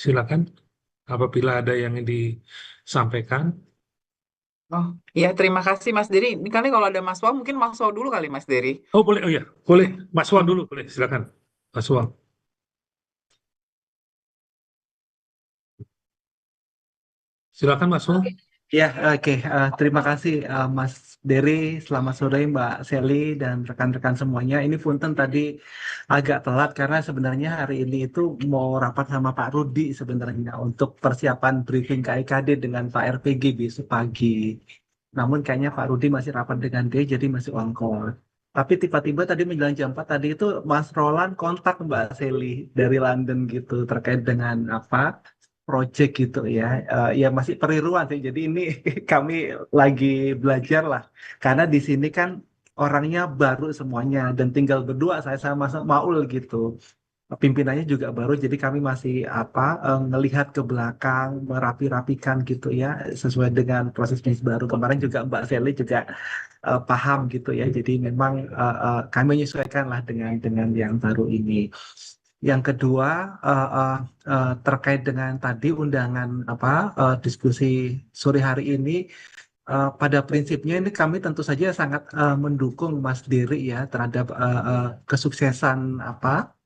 silakan apabila ada yang disampaikan. Oh, iya terima kasih Mas Dery. Ini kali kalau ada Mas Wow, mungkin Mas Wow dulu kali Mas Dery. Oh boleh, oh ya, boleh. Mas Wan Hmm. dulu, boleh, silakan. Mas Wan, silakan Mas Wan. Ya, oke. Terima kasih Mas Dery. Selamat sore Mbak Sally dan rekan-rekan semuanya. Ini punten tadi agak telat karena sebenarnya hari ini itu mau rapat sama Pak Rudi sebenarnya untuk persiapan briefing KIKD dengan Pak RPG besok pagi. Namun kayaknya Pak Rudi masih rapat dengan dia jadi masih on call. Tapi tiba-tiba tadi menjelang jam 4 tadi itu Mas Roland kontak Mbak Sally dari London gitu terkait dengan apa project gitu ya. Ya masih periruan sih. Jadi ini kami lagi belajar lah. Karena di sini kan orangnya baru semuanya dan tinggal berdua saya sama Maul gitu. Pimpinannya juga baru, jadi kami masih apa ngelihat ke belakang, merapi-rapikan gitu ya, sesuai dengan proses bisnis baru. Kemarin juga Mbak Sally juga paham gitu ya. Jadi memang kami menyesuaikan lah dengan yang baru ini. Yang kedua terkait dengan tadi undangan apa diskusi sore hari ini, pada prinsipnya ini kami tentu saja sangat mendukung Mas Dery ya terhadap kesuksesan apa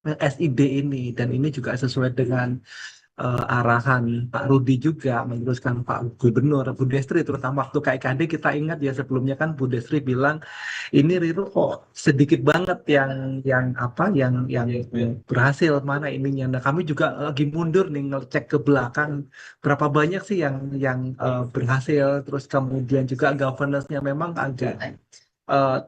SID ini dan ini juga sesuai dengan arahan Pak Rudi juga meneruskan Pak Gubernur Bu Destri terutama waktu KIKD kita ingat ya sebelumnya kan Bu Destri bilang ini Riro kok sedikit banget yang apa yang berhasil mana ininya. Nah kami juga lagi mundur nih ngecek ke belakang berapa banyak sih yang berhasil terus kemudian juga governance-nya memang agak eh,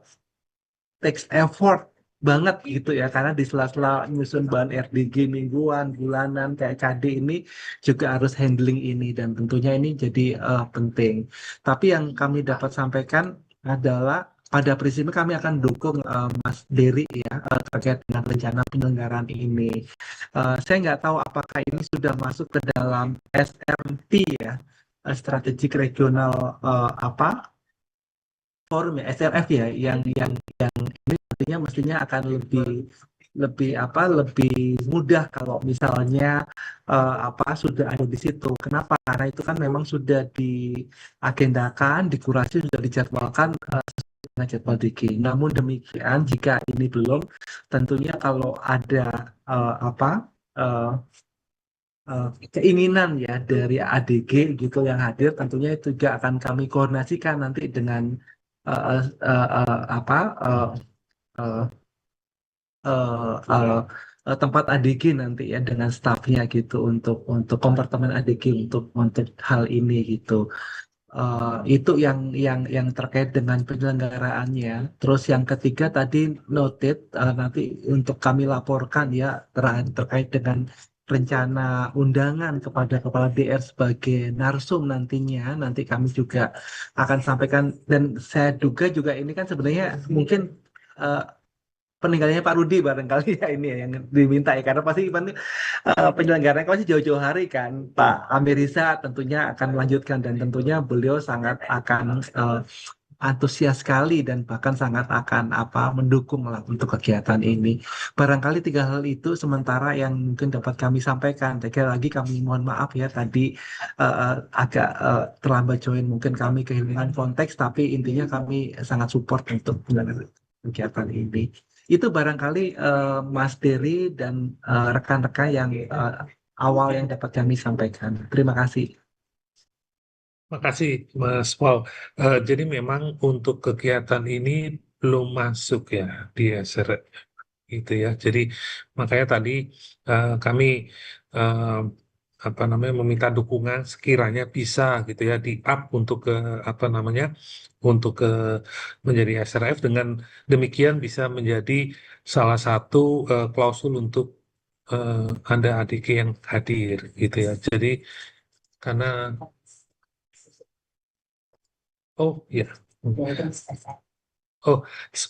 takes effort banget gitu ya karena di sela-sela nyusun bahan RDG mingguan, bulanan kayak KD ini juga harus handling ini dan tentunya ini jadi penting. Tapi yang kami dapat sampaikan adalah pada prinsipnya kami akan dukung Mas Dery ya terkait dengan rencana penyelenggaraan ini. Saya nggak tahu apakah ini sudah masuk ke dalam SRP ya, strategik regional apa forum ya SRF ya yang ini mestinya akan lebih lebih apa lebih mudah kalau misalnya apa sudah ada di situ. Kenapa? Karena itu kan memang sudah diagendakan, dikurasi, sudah dijadwalkan dengan jadwal DG. Namun demikian, jika ini belum, tentunya kalau ada apa eh, keinginan ya dari ADG gitu yang hadir, tentunya itu juga akan kami koordinasikan nanti dengan eh, apa eh, tempat ADG nanti ya dengan stafnya gitu untuk kompartemen ADG untuk hal ini gitu. Itu yang terkait dengan penyelenggaraannya. Terus yang ketiga tadi noted nanti untuk kami laporkan ya terkait dengan rencana undangan kepada kepala DR sebagai narsum nantinya. Nanti kami juga akan sampaikan dan saya duga juga ini kan sebenarnya mungkin eh, peninggalannya Pak Rudi barangkali ya ini ya yang diminta ya karena pasti penyelenggaranya pasti jauh-jauh hari kan Pak Amir Riza tentunya akan melanjutkan dan tentunya beliau sangat akan antusias sekali dan bahkan sangat akan apa mendukung lah untuk kegiatan ini. Barangkali tiga hal itu sementara yang mungkin dapat kami sampaikan. Sekali lagi kami mohon maaf ya tadi agak terlambat join mungkin kami kehilangan konteks tapi intinya kami sangat support untuk penyelenggaraan kegiatan ini. Itu barangkali Mas Dery dan rekan-rekan yang awal yang dapat kami sampaikan. Terima kasih. Makasih Mas Paul. Jadi memang untuk kegiatan ini belum masuk ya di SR gitu ya. Jadi makanya tadi kami eh, apa namanya meminta dukungan sekiranya bisa gitu ya di up untuk ke apa namanya untuk ke menjadi SRF dengan demikian bisa menjadi salah satu klausul untuk eh, Anda adik yang hadir gitu ya. Jadi karena oh ya. Oh,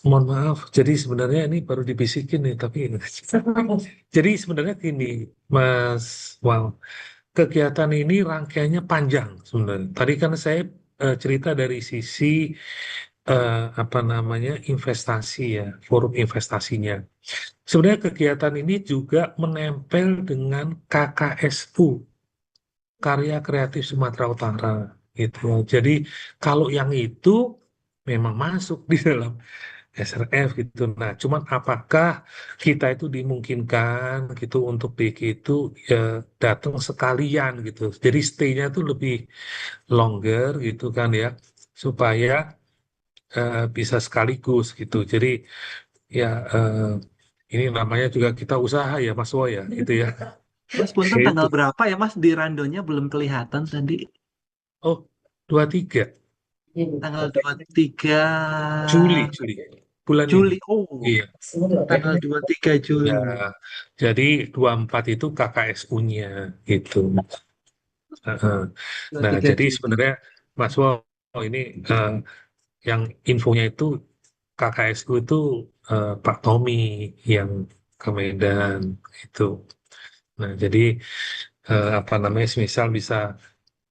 mohon maaf. Jadi sebenarnya ini baru dibisikin nih, tapi jadi sebenarnya gini, Mas, wow, kegiatan ini rangkaiannya panjang sebenarnya. Tadi kan saya cerita dari sisi apa namanya investasi ya, forum investasinya. Sebenarnya kegiatan ini juga menempel dengan KKSU, Karya Kreatif Sumatera Utara, gitu. Jadi kalau yang itu memang masuk di dalam SRF gitu. Nah, cuman apakah kita itu dimungkinkan gitu untuk DG itu ya, datang sekalian gitu. Jadi stay-nya itu lebih longer gitu kan ya, supaya bisa sekaligus gitu. Jadi ya ini namanya juga kita usaha ya Mas Wo ya gitu ya. Mas Punten Itu. tanggal berapa ya Mas di randonya belum kelihatan tadi. Oh, 23 Tanggal 23 Juli, Juli. Bulan ini. Juli. Oh, Iya. tanggal 23 Ya, Juli. jadi 24 itu KKSU-nya gitu. Heeh. Nah, 23 jadi Juli. sebenarnya Mas Wo ini yang infonya itu KKSU itu Pak Tommy yang ke Medan itu. Nah, jadi apa namanya, misal bisa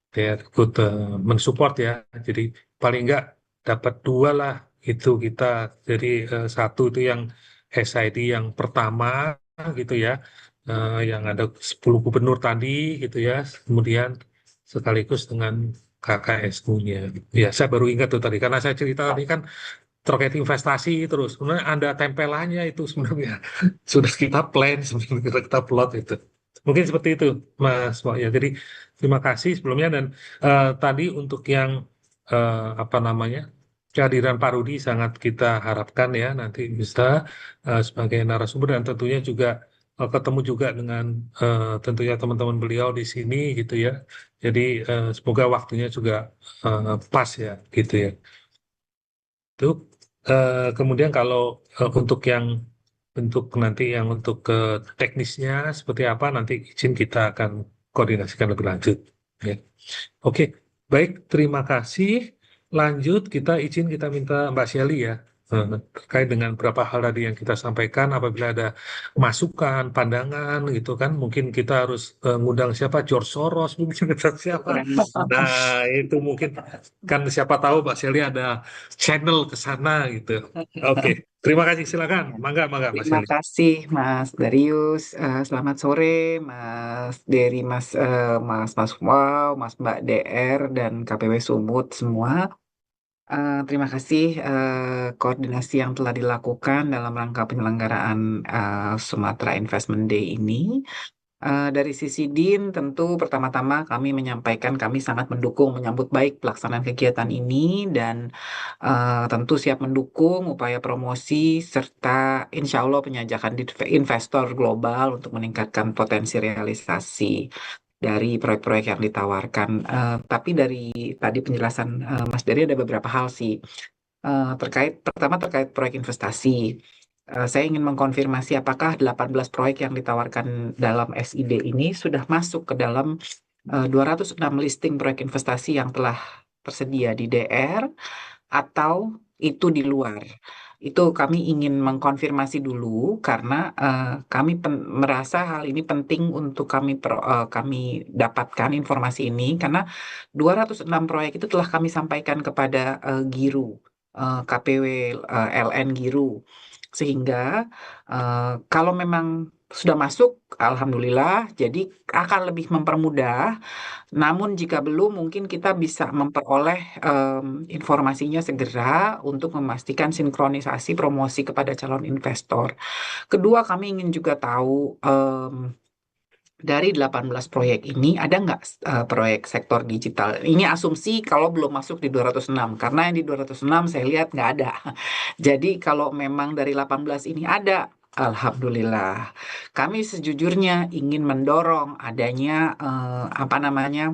dia ikut mensupport ya. Jadi paling enggak dapat dua lah itu kita. Jadi satu itu yang SID yang pertama gitu ya, yang ada 10 gubernur tadi gitu ya. Kemudian sekaligus dengan KKSU-nya. Ya, saya baru ingat tuh tadi karena saya cerita tadi kan terkait investasi terus. Sebenarnya ada tempelannya itu sebenarnya sudah kita plan sebenarnya kita plot itu. Mungkin seperti itu, Mas Wak. Ya, jadi terima kasih sebelumnya dan tadi untuk yang apa namanya kehadiran Pak Rudi sangat kita harapkan ya nanti bisa sebagai narasumber dan tentunya juga ketemu juga dengan tentunya teman-teman beliau di sini gitu ya. Jadi semoga waktunya juga pas ya gitu ya. Itu kemudian kalau untuk yang bentuk nanti yang untuk ke teknisnya seperti apa nanti izin kita akan koordinasikan lebih lanjut. Ya. Oke, baik. Terima kasih. Lanjut kita izin kita minta Mbak Shelly ya terkait dengan beberapa hal tadi yang kita sampaikan. Apabila ada masukan, pandangan gitu kan, mungkin kita harus ngundang siapa George Soros mungkin atau siapa. Nah itu mungkin kan siapa tahu Mbak Shelly ada channel ke sana gitu. Oke, terima kasih. Silakan, mangga mangga Mbak Terima Shelly. kasih Mas Darius. Selamat sore Mas Dery, Mas Wow, Mas Mbak DR dan KPW Sumut semua. Terima kasih koordinasi yang telah dilakukan dalam rangka penyelenggaraan Sumatera Investment Day ini. Dari sisi DIN, tentu pertama-tama kami menyampaikan kami sangat mendukung, menyambut baik pelaksanaan kegiatan ini dan tentu siap mendukung upaya promosi serta insya Allah penyajakan investor global untuk meningkatkan potensi realisasi dari proyek-proyek yang ditawarkan. Tapi dari tadi penjelasan Mas Dery ada beberapa hal sih. Pertama terkait proyek investasi. Saya ingin mengkonfirmasi apakah 18 proyek yang ditawarkan dalam SID ini sudah masuk ke dalam 206 listing proyek investasi yang telah tersedia di DR atau itu di luar. Itu kami ingin mengkonfirmasi dulu karena kami merasa hal ini penting untuk kami dapatkan informasi ini karena 206 proyek itu telah kami sampaikan kepada Giru, KPW LN Giru. Sehingga kalau memang sudah masuk, alhamdulillah, jadi akan lebih mempermudah. Namun jika belum, mungkin kita bisa memperoleh informasinya segera untuk memastikan sinkronisasi promosi kepada calon investor. Kedua, kami ingin juga tahu dari 18 proyek ini ada nggak proyek sektor digital? Ini asumsi kalau belum masuk di 206, karena yang di 206 saya lihat nggak ada. Jadi kalau memang dari 18 ini ada, alhamdulillah. Kami sejujurnya ingin mendorong adanya apa namanya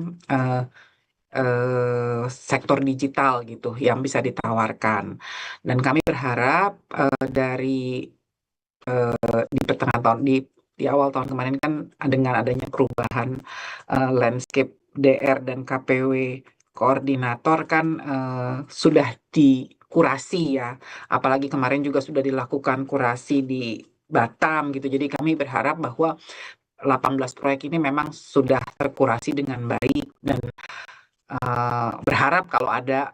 sektor digital gitu yang bisa ditawarkan. Dan kami berharap dari di pertengahan tahun di awal tahun kemarin kan dengan adanya perubahan landscape DR dan KPW koordinator kan sudah dikurasi ya. Apalagi kemarin juga sudah dilakukan kurasi di Batam gitu. Jadi kami berharap bahwa 18 proyek ini memang sudah terkurasi dengan baik dan berharap kalau ada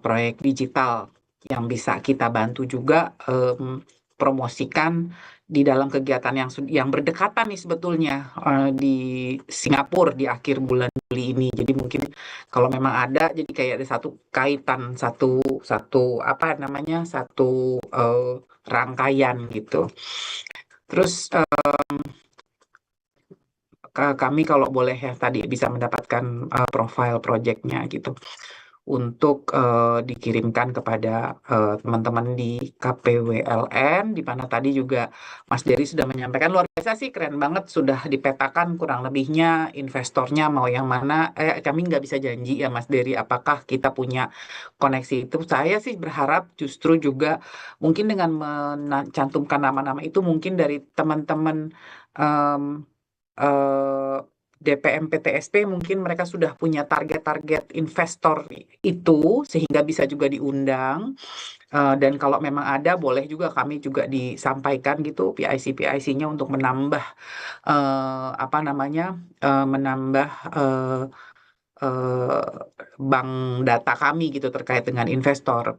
proyek digital yang bisa kita bantu juga promosikan di dalam kegiatan yang berdekatan nih sebetulnya di Singapura di akhir bulan Juli ini. Jadi mungkin kalau memang ada, jadi kayak ada satu kaitan, satu satu apa namanya, satu rangkaian gitu. Terus kami kalau boleh ya tadi bisa mendapatkan profile projectnya gitu untuk dikirimkan kepada teman-teman di KPWLN, di mana tadi juga Mas Dery sudah menyampaikan luar biasa sih, keren banget, sudah dipetakan kurang lebihnya investornya mau yang mana. Kami nggak bisa janji ya Mas Dery, apakah kita punya koneksi itu. Saya sih berharap justru juga mungkin dengan mencantumkan nama-nama itu mungkin dari teman-teman em, eh, DPM PTSP mungkin mereka sudah punya target-target investor itu sehingga bisa juga diundang. Dan kalau memang ada boleh juga kami juga disampaikan gitu PIC-PIC-nya untuk menambah apa namanya, menambah eh, eh, bank data kami gitu terkait dengan investor.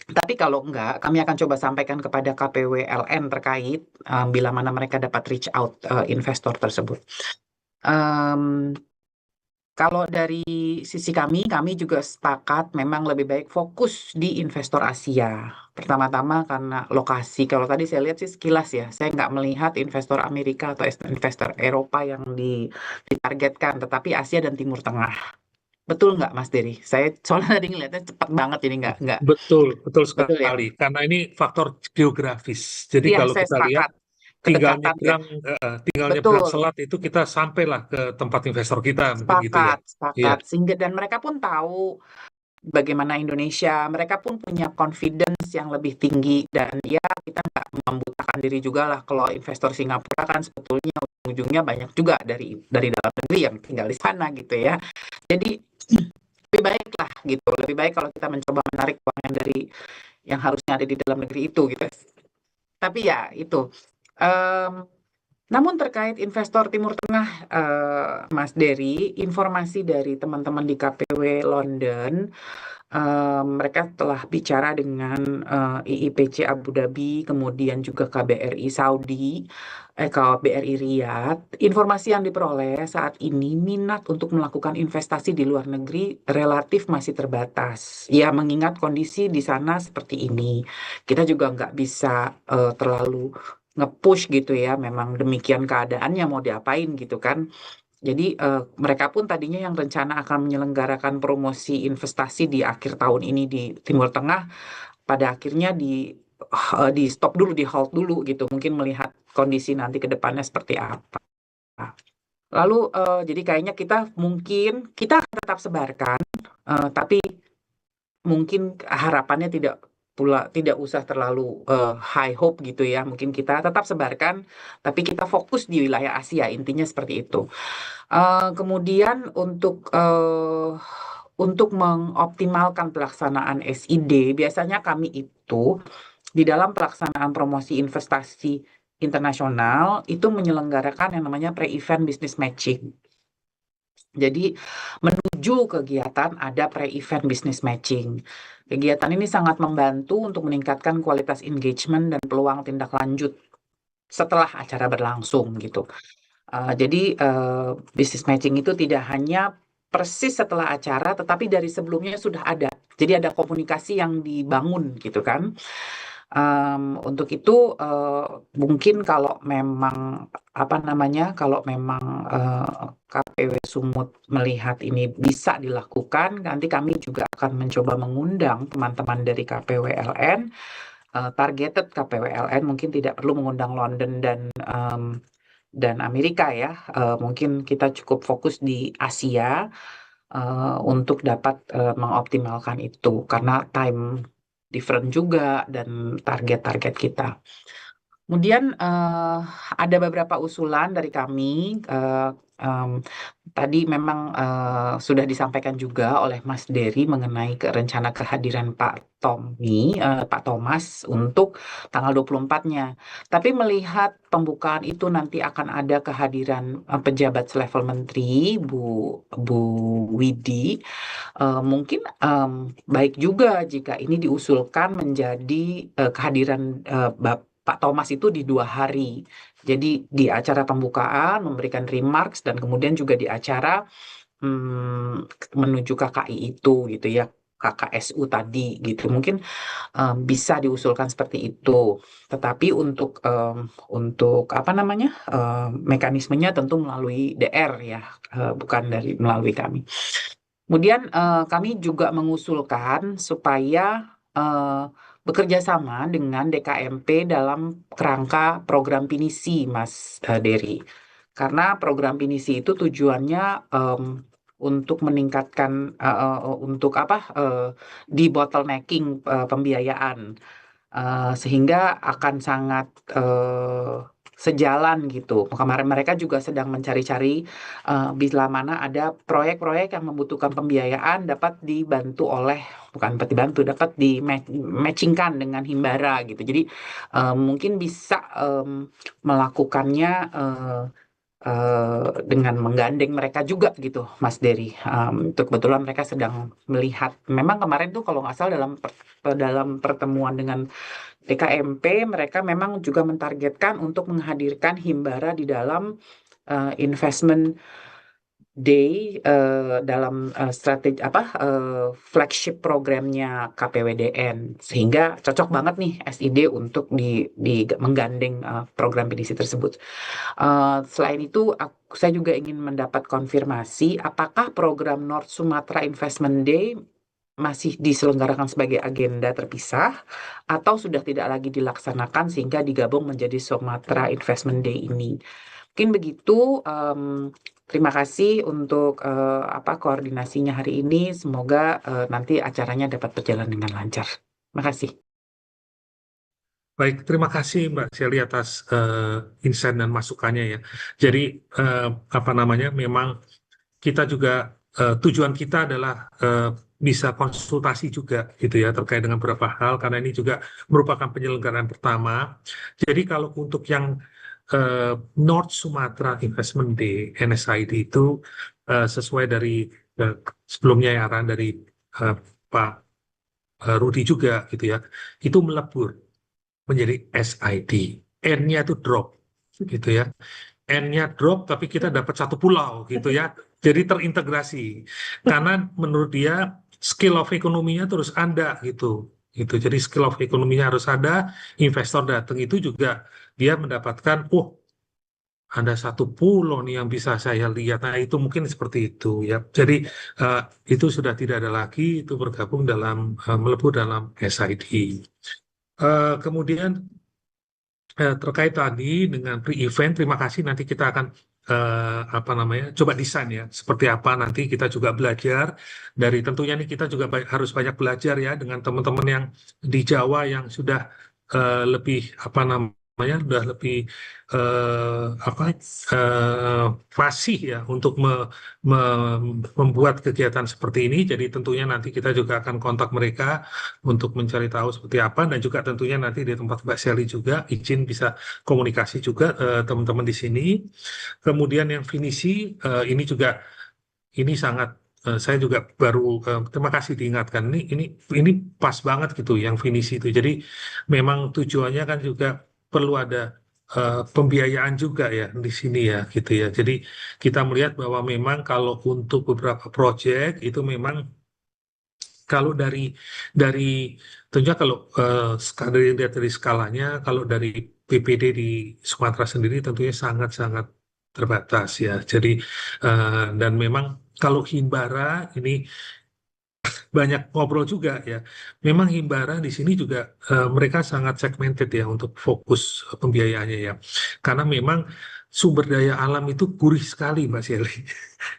Tapi kalau enggak, kami akan coba sampaikan kepada KPWLN terkait bila mana mereka dapat reach out investor tersebut. Em, Kalau dari sisi kami juga sepakat memang lebih baik fokus di investor Asia. Pertama-tama karena lokasi. Kalau tadi saya lihat sih sekilas ya, saya nggak melihat investor Amerika atau investor Eropa yang ditargetkan, tetapi Asia dan Timur Tengah. Betul nggak, Mas Dery? Saya soalnya tadi ngeliatnya cepat banget, jadi nggak. Betul, betul Betul ya? sekali. Karena ini faktor geografis. Jadi Iya, kalau saya kita lihat sepakat. tinggal Kedekatan ya. nyebrang, tinggal nyebrang Betul. selat itu kita sampailah ke tempat investor kita, mungkin gitu ya. Sepakat, Iya, sepakat. Sehingga dan mereka pun tahu bagaimana Indonesia, mereka pun punya confidence yang lebih tinggi dan ya kita nggak membutakan diri juga lah kalau investor Singapura kan sebetulnya ujungnya banyak juga dari dalam negeri yang tinggal di sana gitu ya. Jadi lebih baik lah gitu, lebih baik kalau kita mencoba menarik uang yang dari yang harusnya ada di dalam negeri itu gitu. Tapi ya itu. Em, Namun terkait investor Timur Tengah, Mas Dery, informasi dari teman-teman di KPW London, mereka telah bicara dengan IIPC Abu Dhabi, kemudian juga KBRI Saudi, KBRI Riyadh. Informasi yang diperoleh saat ini minat untuk melakukan investasi di luar negeri relatif masih terbatas. Ya, mengingat kondisi di sana seperti ini, kita juga nggak bisa terlalu nge-push gitu ya. Memang demikian keadaannya mau diapain gitu kan. Jadi mereka pun tadinya yang rencana akan menyelenggarakan promosi investasi di akhir tahun ini di Timur Tengah, pada akhirnya di stop dulu, di halt dulu gitu. Mungkin melihat kondisi nanti ke depannya seperti apa. Lalu jadi kayaknya kita akan tetap sebarkan, tapi mungkin harapannya tidak usah terlalu high hope gitu ya. Mungkin kita tetap sebarkan, tapi kita fokus di wilayah Asia. Intinya seperti itu. Kemudian untuk mengoptimalkan pelaksanaan SID, biasanya kami itu di dalam pelaksanaan promosi investasi internasional itu menyelenggarakan yang namanya pre-event business matching. Jadi menuju kegiatan ada pre-event business matching. Kegiatan ini sangat membantu untuk meningkatkan kualitas engagement dan peluang tindak lanjut setelah acara berlangsung gitu. Jadi business matching itu tidak hanya persis setelah acara, tetapi dari sebelumnya sudah ada. Jadi ada komunikasi yang dibangun gitu kan. Untuk itu mungkin kalau memang apa namanya, kalau memang KPW Sumut melihat ini bisa dilakukan, nanti kami juga akan mencoba mengundang teman-teman dari KPWLN, targeted KPWLN, mungkin tidak perlu mengundang London dan Amerika ya. Mungkin kita cukup fokus di Asia untuk dapat mengoptimalkan itu karena time different juga dan target-target kita. Kemudian ada beberapa usulan dari kami. Em, Tadi memang sudah disampaikan juga oleh Mas Dery mengenai rencana kehadiran Pak Thomas untuk tanggal 24-nya. Tapi melihat pembukaan itu nanti akan ada kehadiran pejabat selevel menteri, Bu Widi. Mungkin baik juga jika ini diusulkan menjadi kehadiran Pak Thomas itu di 2 hari. Jadi di acara pembukaan memberikan remarks dan kemudian juga di acara menuju KKI itu gitu ya. KKSU tadi gitu mungkin bisa diusulkan seperti itu. Tetapi untuk apa namanya mekanismenya tentu melalui DR ya, bukan dari melalui kami. Kemudian kami juga mengusulkan supaya eh, bekerja sama dengan DKMP dalam kerangka program pinisi, Mas Dery. Karena program pinisi itu tujuannya untuk meningkatkan untuk apa di bottlenecking pembiayaan. Sehingga akan sangat sejalan gitu. Kemarin mereka juga sedang mencari-cari bila mana ada proyek-proyek yang membutuhkan pembiayaan dapat dibantu oleh bukan dapat dibantu dapat di matchingkan dengan Himbara gitu. Jadi mungkin bisa melakukannya dengan menggandeng mereka juga gitu, Mas Dery. Itu kebetulan mereka sedang melihat. Memang kemarin tuh kalau nggak salah dalam pertemuan dengan DKMP, mereka memang juga mentargetkan untuk menghadirkan Himbara di dalam investment day dalam strategi apa flagship programnya KPWDN, sehingga cocok banget nih SID untuk menggandeng program PDC tersebut. Selain itu, saya juga ingin mendapat konfirmasi apakah program North Sumatra Investment Day masih diselenggarakan sebagai agenda terpisah atau sudah tidak lagi dilaksanakan sehingga digabung menjadi Sumatra Investment Day ini. Mungkin begitu. Terima kasih untuk apa koordinasinya hari ini. Semoga nanti acaranya dapat berjalan dengan lancar. Terima kasih. Baik, terima kasih Mbak Shelly atas insight dan masukannya ya. Jadi apa namanya, memang kita juga tujuan kita adalah bisa konsultasi juga gitu ya terkait dengan beberapa hal karena ini juga merupakan penyelenggaraan pertama. Jadi kalau untuk yang North Sumatra Investment Day NSID itu sesuai dari eh, sebelumnya ya arahan dari Pak Rudi juga gitu ya, itu melebur menjadi SID. N-nya itu drop gitu ya. N-nya drop tapi kita dapat satu pulau gitu ya. Jadi terintegrasi. Karena menurut dia skill of ekonominya terus ada gitu. Gitu. Jadi skill of ekonominya harus ada, investor datang itu juga dia mendapatkan, oh ada satu pulau nih yang bisa saya lihat. Nah itu mungkin seperti itu ya. Jadi eh, itu sudah tidak ada lagi, itu bergabung dalam melebur dalam SID. Kemudian terkait tadi dengan pre-event, terima kasih. Nanti kita akan apa namanya, coba desain ya, seperti apa nanti kita juga belajar dari tentunya nih kita juga harus banyak belajar ya dengan teman-teman yang di Jawa yang sudah lebih apa namanya, sudah lebih apa fasih ya untuk membuat kegiatan seperti ini. Jadi tentunya nanti kita juga akan kontak mereka untuk mencari tahu seperti apa dan juga tentunya nanti di tempat Mbak Shelly juga izin bisa komunikasi juga teman-teman di sini. Kemudian yang finisi ini juga ini sangat saya juga baru terima kasih diingatkan ini pas banget gitu yang finisi itu. Jadi memang tujuannya kan juga perlu ada pembiayaan juga ya di sini ya gitu ya. Jadi kita melihat bahwa memang kalau untuk beberapa proyek itu memang kalau dari tentunya kalau dari lihat dari skalanya, kalau dari PPD di Sumatera sendiri tentunya sangat-sangat terbatas ya. Jadi dan memang kalau Himbara ini banyak ngobrol juga ya. Memang Himbara di sini juga mereka sangat segmented ya untuk fokus pembiayaannya ya. Karena memang sumber daya alam itu gurih sekali Mbak Shelly.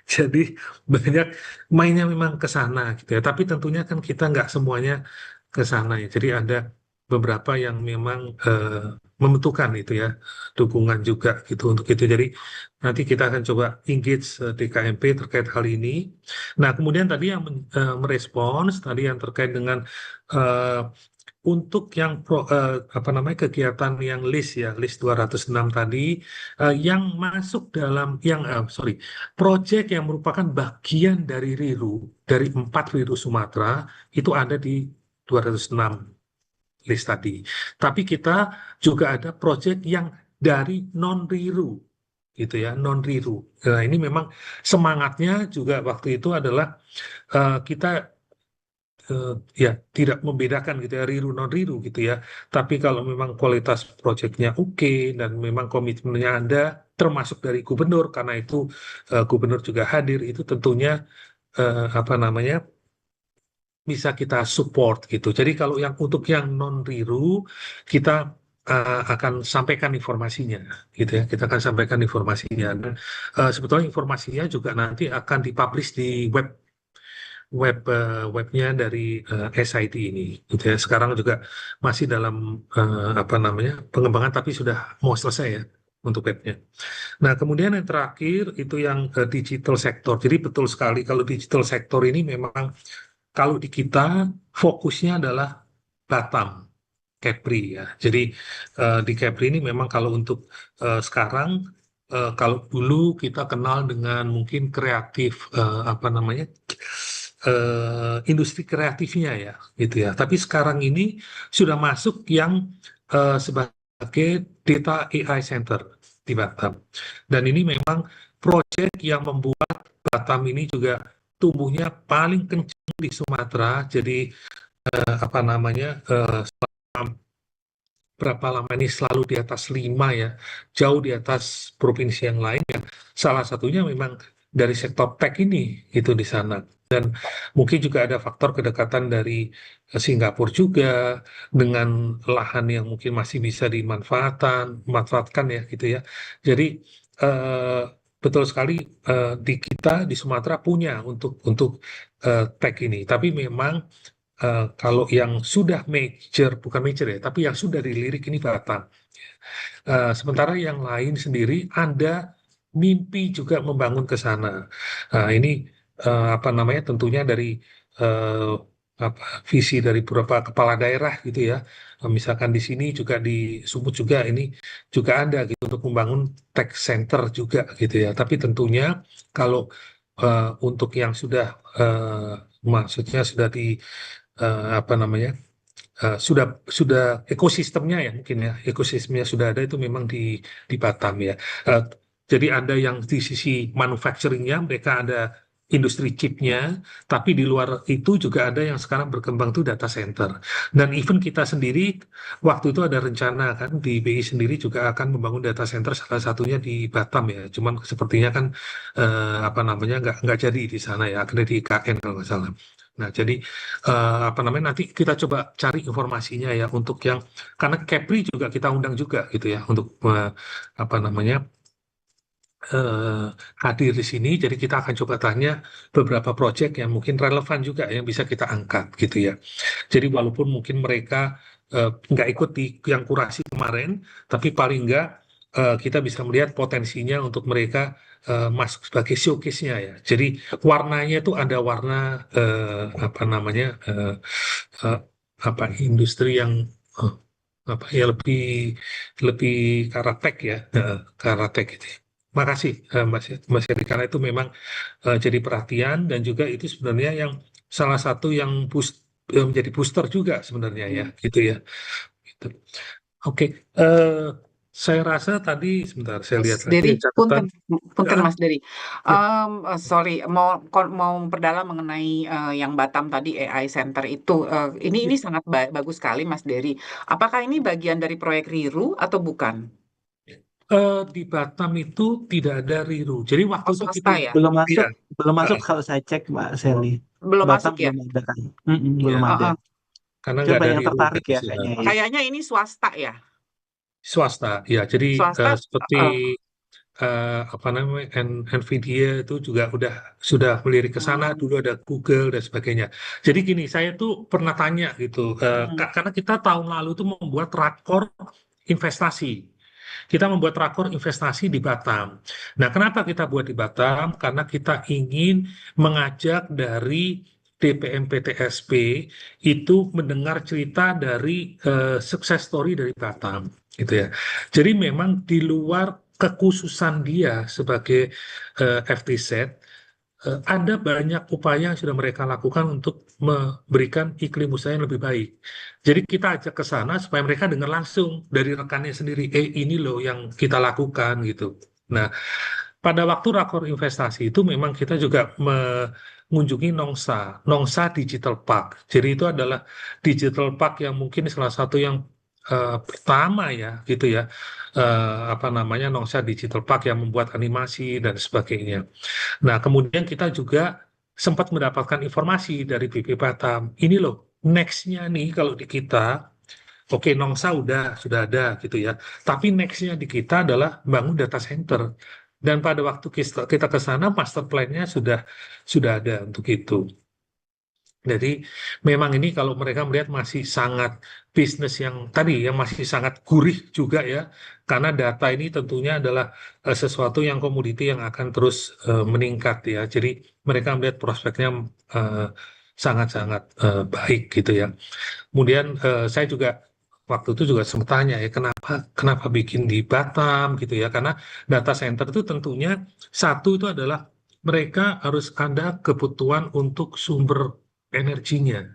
Jadi banyak mainnya memang ke sana gitu ya. Tapi tentunya kan kita nggak semuanya ke sana ya. Jadi ada beberapa yang memang membutuhkan itu ya dukungan juga gitu untuk itu. Jadi nanti kita akan coba engage DKMP terkait hal ini. Nah, kemudian tadi yang merespons tadi yang terkait dengan eh, untuk yang apa namanya kegiatan yang list ya list 206 tadi yang masuk dalam yang sorry proyek yang merupakan bagian dari RIRU dari 4 RIRU Sumatera itu ada di 206 list tadi. Tapi kita juga ada proyek yang dari non-RIRU gitu ya non-RIRU. Nah, ini memang semangatnya juga waktu itu adalah kita eh, ya tidak membedakan gitu ya riru non riru gitu ya. Tapi kalau memang kualitas proyeknya oke dan memang komitmennya Anda termasuk dari gubernur karena itu gubernur juga hadir itu tentunya apa namanya bisa kita support gitu. Jadi kalau yang untuk yang non riru kita akan sampaikan informasinya gitu ya. Kita akan sampaikan informasinya dan sebetulnya informasinya juga nanti akan dipublish di webnya dari SID ini gitu ya. Sekarang juga masih dalam apa namanya pengembangan tapi sudah mau selesai ya untuk webnya. Nah, kemudian yang terakhir itu yang digital sector. Jadi betul sekali kalau digital sector ini memang kalau di kita fokusnya adalah Batam, Kepri ya. Jadi di Kepri ini memang kalau untuk sekarang kalau dulu kita kenal dengan mungkin kreatif apa namanya industri kreatifnya ya gitu ya. Tapi sekarang ini sudah masuk yang sebagai data AI center di Batam. Dan ini memang proyek yang membuat Batam ini juga tumbuhnya paling kencang di Sumatera. Jadi apa namanya berapa lama ini selalu di atas 5 ya, jauh di atas provinsi yang lain ya. Salah satunya memang dari sektor tech ini itu di sana. Dan mungkin juga ada faktor kedekatan dari Singapura juga dengan lahan yang mungkin masih bisa manfaatkan ya gitu ya. Jadi eh, betul sekali di kita di Sumatera punya untuk tech ini. Tapi memang kalau yang sudah major, bukan major ya, tapi yang sudah dilirik ini Batam. Sementara yang lain sendiri ada mimpi juga membangun ke sana. Ini apa namanya tentunya dari eh, apa, visi dari beberapa kepala daerah gitu ya. Misalkan di sini juga di Sumut juga ini juga ada gitu untuk membangun tech center juga gitu ya. Tapi tentunya kalau untuk yang sudah maksudnya sudah di apa namanya sudah ekosistemnya ya mungkin ya ekosistemnya sudah ada itu memang di Batam ya. Eh, jadi ada yang di sisi manufacturingnya mereka ada industri chipnya, tapi di luar itu juga ada yang sekarang berkembang tuh data center. Dan even kita sendiri waktu itu ada rencana kan di BI sendiri juga akan membangun data center salah satunya di Batam ya. Cuman sepertinya kan apa namanya nggak jadi di sana ya, akhirnya di IKN kalau nggak salah. Nah, jadi apa namanya nanti kita coba cari informasinya ya untuk yang karena Kepri juga kita undang juga gitu ya untuk apa namanya eh, hadir di sini. Jadi kita akan coba tanya beberapa proyek yang mungkin relevan juga yang bisa kita angkat gitu ya. Jadi walaupun mungkin mereka nggak ikut di yang kurasi kemarin, tapi paling nggak kita bisa melihat potensinya untuk mereka masuk sebagai showcase-nya ya. Jadi warnanya itu ada warna apa namanya eh, apa industri yang eh, apa ya lebih lebih karatek ya, karatek gitu. Makasih Mas Heri karena itu memang jadi perhatian dan juga itu sebenarnya yang salah satu yang menjadi booster juga sebenarnya ya gitu ya. Gitu. Oke, eh, saya rasa tadi sebentar saya Mas lihat lagi Dery, catatan. punten, punten Ah, Mas Dery. ya, Sorry, mau memperdalam mengenai yang Batam tadi AI Center itu. Ini sangat bagus sekali Mas Dery. Apakah ini bagian dari proyek RIRU atau bukan? di Batam itu tidak ada Riru. Jadi waktu Oh itu kita swasta ya? Belum ya, masuk, belum masuk ah, kalau saya cek Mbak Sally. Belum Batam masuk ya? belum ada kan? ya, Belum ada. karena nggak Coba ada yang Riru kan tertarik di ya sana. kayaknya ya. Kayaknya ini swasta ya? Swasta, ya. Jadi Swasta. seperti eh, apa namanya Nvidia itu juga sudah melirik ke sana hmm, dulu ada Google dan sebagainya. Jadi gini, saya tuh pernah tanya gitu karena kita tahun lalu tuh membuat rakor investasi. Kita membuat rakor investasi di Batam. Nah, kenapa kita buat di Batam? Karena kita ingin mengajak dari DPM PTSP itu mendengar cerita dari success story dari Batam, gitu ya. Jadi memang di luar kekhususan dia sebagai FTZ, ada banyak upaya yang sudah mereka lakukan untuk memberikan iklim usaha yang lebih baik. Jadi kita ajak ke sana supaya mereka dengar langsung dari rekannya sendiri, ini loh yang kita lakukan gitu. Nah, pada waktu rakor investasi itu memang kita juga mengunjungi Nongsa Digital Park. Jadi itu adalah digital park yang mungkin salah satu yang pertama ya gitu ya, apa namanya, Nongsa Digital Park yang membuat animasi dan sebagainya. Nah, kemudian kita juga sempat mendapatkan informasi dari BP Batam. Ini loh, next-nya nih kalau di kita, oke, Nongsa sudah ada gitu ya. Tapi next-nya di kita adalah bangun data center. Dan pada waktu kita ke sana, master plan-nya sudah ada untuk itu. Jadi memang ini kalau mereka melihat masih sangat bisnis yang tadi yang masih sangat gurih juga ya, karena data ini tentunya adalah sesuatu yang komoditi yang akan terus meningkat ya. Jadi mereka melihat prospeknya eh, sangat-sangat baik gitu ya. Kemudian saya juga waktu itu juga sempat tanya ya kenapa bikin di Batam gitu ya, karena data center itu tentunya satu itu adalah mereka harus ada kebutuhan untuk sumber energinya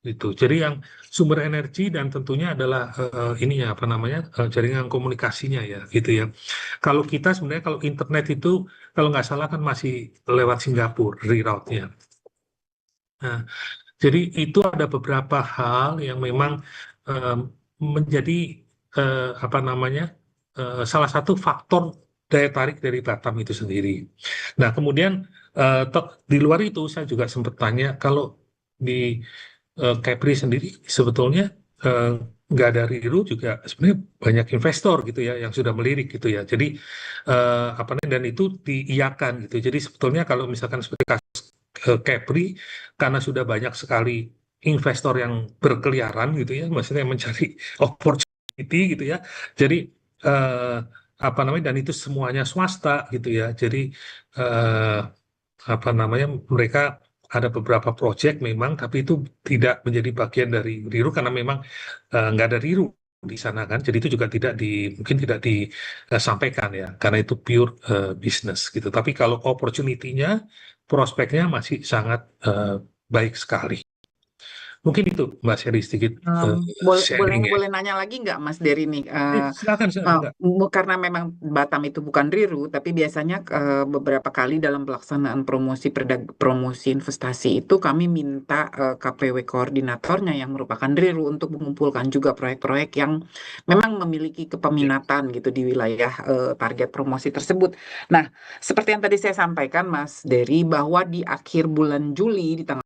gitu. Jadi yang sumber energi dan tentunya adalah ini ya apa namanya jaringan komunikasinya ya gitu ya. Kalau kita sebenarnya kalau internet itu kalau nggak salah kan masih lewat Singapura reroute-nya. Nah, jadi itu ada beberapa hal yang memang eh, menjadi apa namanya salah satu faktor daya tarik dari Batam itu sendiri. Nah, kemudian di luar itu saya juga sempat tanya kalau di Capri sendiri sebetulnya eh, nggak ada Riru juga sebenarnya banyak investor gitu ya yang sudah melirik gitu ya. Jadi apa namanya dan itu diiyakan gitu. Jadi sebetulnya kalau misalkan seperti kasus Capri karena sudah banyak sekali investor yang berkeliaran gitu ya, maksudnya mencari opportunity gitu ya. Jadi eh, apa namanya dan itu semuanya swasta gitu ya. Jadi eh, apa namanya mereka ada beberapa proyek memang, tapi itu tidak menjadi bagian dari Riru karena memang nggak ada Riru di sana kan. Jadi itu juga mungkin tidak disampaikan ya, karena itu pure business gitu. Tapi kalau opportunity-nya, prospeknya masih sangat baik sekali. Mungkin itu Mbak Seri sedikit Boleh sharing ya. boleh nanya lagi nggak Mas Dery nih? Silakan, silakan Mbak. Karena memang Batam itu bukan Riru, tapi biasanya beberapa kali dalam pelaksanaan promosi investasi itu kami minta KPW koordinatornya yang merupakan Riru untuk mengumpulkan juga proyek-proyek yang memang memiliki kepeminatan gitu di wilayah target promosi tersebut. Nah, seperti yang tadi saya sampaikan Mas Dery bahwa di akhir bulan Juli di tanggal